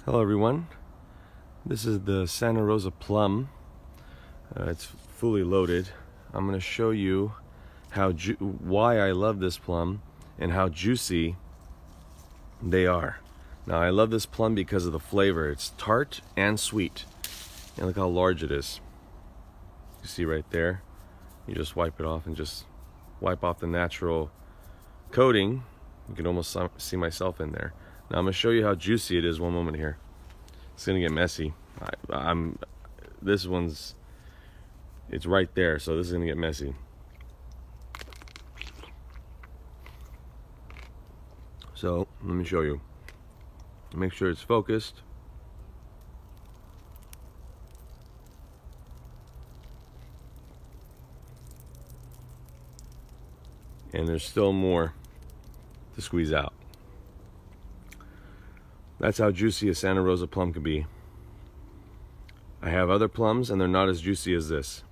Hello everyone, this is the Santa Rosa plum. It's fully loaded. I'm going to show you why I love this plum and how juicy they are. Now I love this plum because of the flavor. It's tart and sweet. And look how large it is. You see right there? You just wipe it off and just wipe off the natural coating. You can almost see myself in there. Now I'm going to show you how juicy it is one moment here. It's going to get messy. It's right there, so this is going to get messy. So let me show you. Make sure it's focused. And there's still more to squeeze out. That's how juicy a Santa Rosa plum can be. I have other plums and they're not as juicy as this.